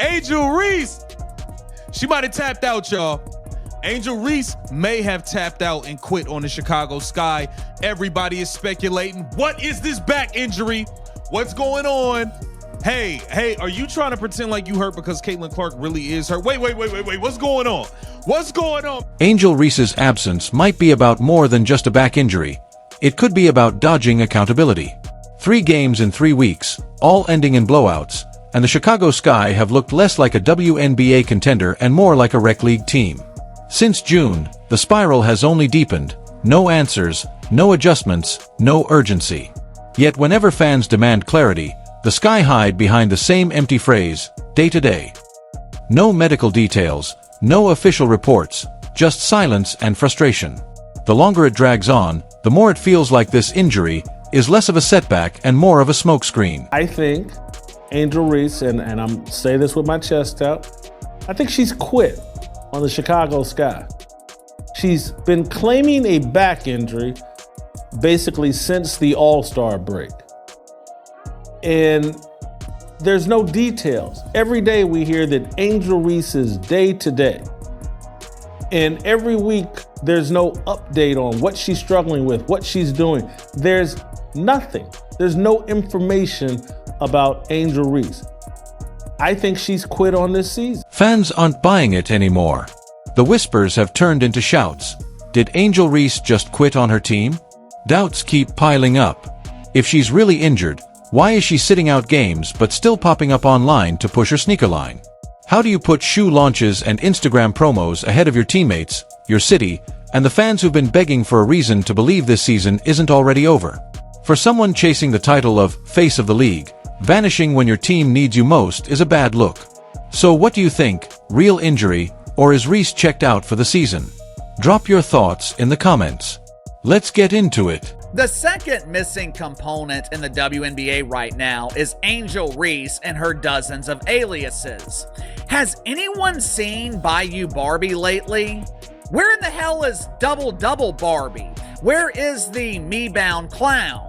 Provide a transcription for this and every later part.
Angel Reese, she might have tapped out, y'all. Angel Reese may have tapped out and quit on the Chicago Sky. Everybody is speculating. What is this back injury? What's going on? Hey, are you trying to pretend like you hurt because Caitlin Clark really is hurt? Wait. What's going on? What's going on? Angel Reese's absence might be about more than just a back injury. It could be about dodging accountability. 3 games in 3 weeks, all ending in blowouts, and the Chicago Sky have looked less like a WNBA contender and more like a rec league team. Since June, the spiral has only deepened. No answers, no adjustments, no urgency. Yet whenever fans demand clarity, the Sky hide behind the same empty phrase, day to day. No medical details, no official reports, just silence and frustration. The longer it drags on, the more it feels like this injury is less of a setback and more of a smokescreen. I think Angel Reese, and I'm saying this with my chest out, I think she's quit on the Chicago Sky. She's been claiming a back injury basically since the All-Star break. And there's no details. Every day we hear that Angel Reese is day to day. And every week there's no update on what she's struggling with, what she's doing. There's nothing. There's no information about Angel Reese. I think she's quit on this season. Fans aren't buying it anymore. The whispers have turned into shouts. Did Angel Reese just quit on her team? Doubts keep piling up. If she's really injured, why is she sitting out games but still popping up online to push her sneaker line? How do you put shoe launches and Instagram promos ahead of your teammates, your city, and the fans who've been begging for a reason to believe this season isn't already over? For someone chasing the title of Face of the League, vanishing when your team needs you most is a bad look. So what do you think? Real injury, or is Reese checked out for the season? Drop your thoughts in the comments. Let's get into it. The second missing component in the WNBA right now is Angel Reese and her dozens of aliases. Has anyone seen Bayou Barbie lately? Where in the hell is Double Double Barbie? Where is the Me-Bound Clown?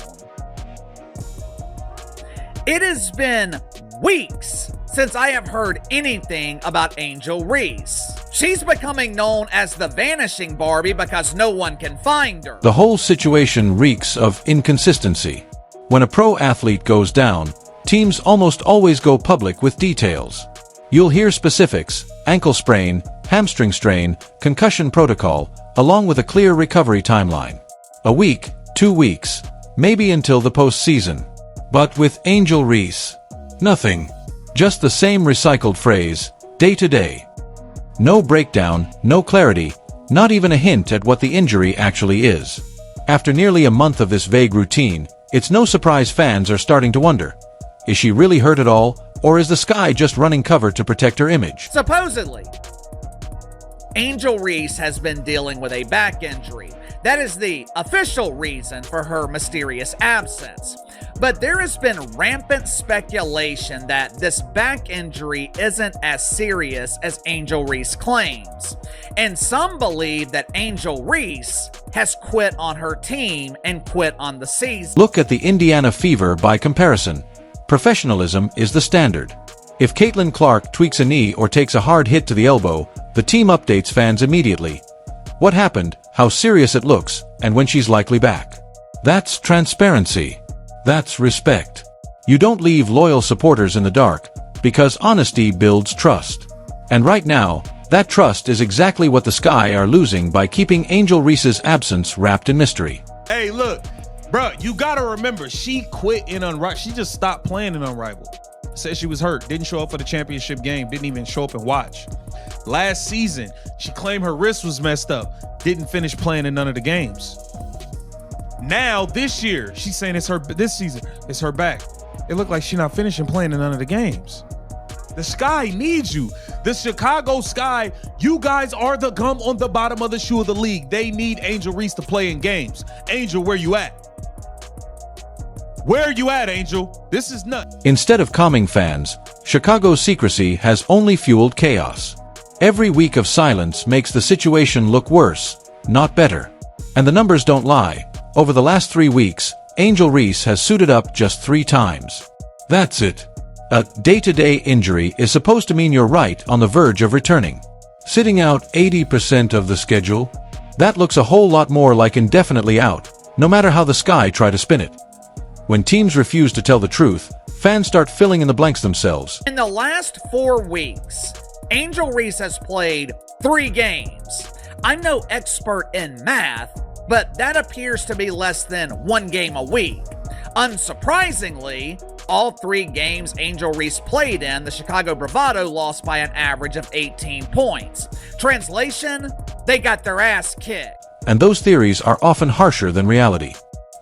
It has been weeks since I have heard anything about Angel Reese. She's becoming known as the Vanishing Barbie because no one can find her. The whole situation reeks of inconsistency. When a pro athlete goes down, teams almost always go public with details. You'll hear specifics: ankle sprain, hamstring strain, concussion protocol, along with a clear recovery timeline. A week, 2 weeks, maybe until the postseason. But with Angel Reese, nothing. Just the same recycled phrase, day to day. No breakdown, no clarity, not even a hint at what the injury actually is. After nearly a month of this vague routine, it's no surprise fans are starting to wonder, is she really hurt at all, or is the Sky just running cover to protect her image? Supposedly, Angel Reese has been dealing with a back injury. That is the official reason for her mysterious absence. But there has been rampant speculation that this back injury isn't as serious as Angel Reese claims. And some believe that Angel Reese has quit on her team and quit on the season. Look at the Indiana Fever by comparison. Professionalism is the standard. If Caitlin Clark tweaks a knee or takes a hard hit to the elbow, the team updates fans immediately. What happened, how serious it looks, and when she's likely back. That's transparency. That's respect. You don't leave loyal supporters in the dark, because honesty builds trust. And right now, that trust is exactly what the Sky are losing by keeping Angel Reese's absence wrapped in mystery. Hey, look, bro, you gotta remember, she quit in Unrivaled. She just stopped playing in Unrivaled. Said she was hurt, didn't show up for the championship game, didn't even show up and watch. Last season, she claimed her wrist was messed up, didn't finish playing in none of the games. Now, this year, she's saying this season, it's her back. It looked like she's not finishing playing in none of the games. The Sky needs you. The Chicago Sky, you guys are the gum on the bottom of the shoe of the league. They need Angel Reese to play in games. Angel, where you at? Where are you at, Angel? This is nuts. Instead of calming fans, Chicago's secrecy has only fueled chaos. Every week of silence makes the situation look worse, not better. And the numbers don't lie. Over the last 3 weeks, Angel Reese has suited up just 3 times. That's it. A day-to-day injury is supposed to mean you're right on the verge of returning. Sitting out 80% of the schedule? That looks a whole lot more like indefinitely out, no matter how the Sky try to spin it. When teams refuse to tell the truth, fans start filling in the blanks themselves. In the last 4 weeks, Angel Reese has played 3 games. I'm no expert in math, but that appears to be less than 1 game a week. Unsurprisingly, all 3 games Angel Reese played in, the Chicago Bravado lost by an average of 18 points. Translation, they got their ass kicked. And those theories are often harsher than reality.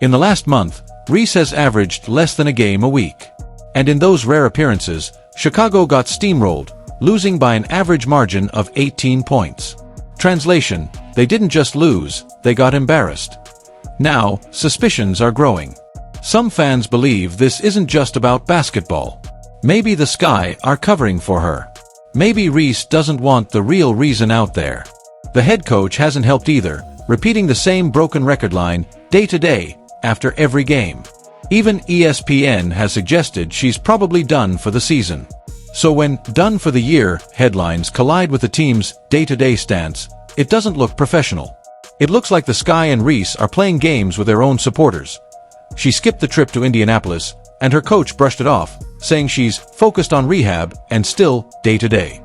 In the last month, Reese has averaged less than a game a week. And in those rare appearances, Chicago got steamrolled, losing by an average margin of 18 points. Translation, they didn't just lose, they got embarrassed. Now, suspicions are growing. Some fans believe this isn't just about basketball. Maybe the Sky are covering for her. Maybe Reese doesn't want the real reason out there. The head coach hasn't helped either, repeating the same broken record line, day to day, after every game. Even ESPN has suggested she's probably done for the season. So when "done for the year" headlines collide with the team's day-to-day stance, it doesn't look professional. It looks like the Sky and Reese are playing games with their own supporters. She skipped the trip to Indianapolis, and her coach brushed it off, saying she's focused on rehab and still day-to-day.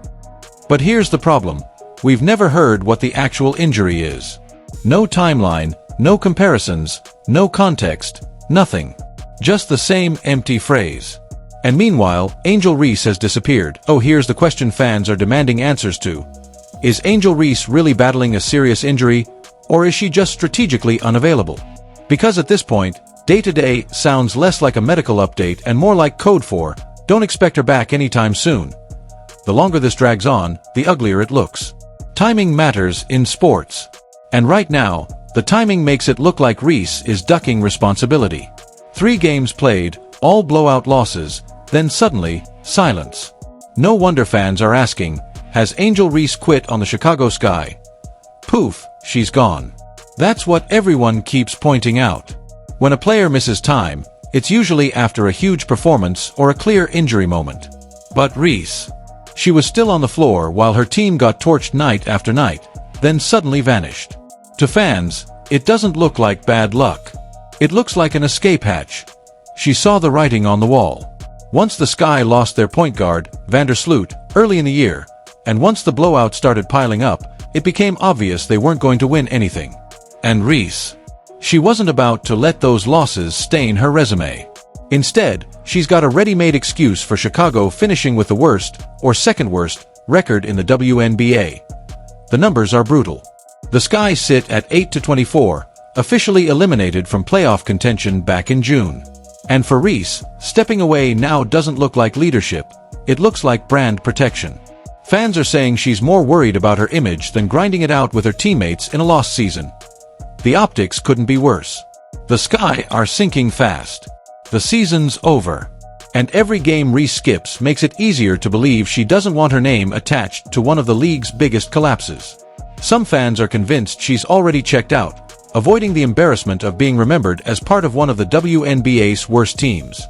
But here's the problem. We've never heard what the actual injury is. No timeline, no comparisons, no context, nothing. Just the same empty phrase. And meanwhile, Angel Reese has disappeared. Oh, here's the question fans are demanding answers to. Is Angel Reese really battling a serious injury, or is she just strategically unavailable? Because at this point, day-to-day sounds less like a medical update and more like code for, don't expect her back anytime soon. The longer this drags on, the uglier it looks. Timing matters in sports. And right now, the timing makes it look like Reese is ducking responsibility. 3 games played, all blowout losses, then suddenly, silence. No wonder fans are asking, has Angel Reese quit on the Chicago Sky? Poof, she's gone. That's what everyone keeps pointing out. When a player misses time, it's usually after a huge performance or a clear injury moment. But Reese, she was still on the floor while her team got torched night after night, then suddenly vanished. To fans, it doesn't look like bad luck. It looks like an escape hatch. She saw the writing on the wall. Once the Sky lost their point guard, Vandersloot, early in the year, and once the blowout started piling up, it became obvious they weren't going to win anything. And Reese, she wasn't about to let those losses stain her resume. Instead, she's got a ready-made excuse for Chicago finishing with the worst, or second worst, record in the WNBA. The numbers are brutal. The Sky sit at 8-24, officially eliminated from playoff contention back in June. And for Reese, stepping away now doesn't look like leadership, it looks like brand protection. Fans are saying she's more worried about her image than grinding it out with her teammates in a lost season. The optics couldn't be worse. The Sky are sinking fast. The season's over. And every game Reese skips makes it easier to believe she doesn't want her name attached to one of the league's biggest collapses. Some fans are convinced she's already checked out, avoiding the embarrassment of being remembered as part of one of the WNBA's worst teams.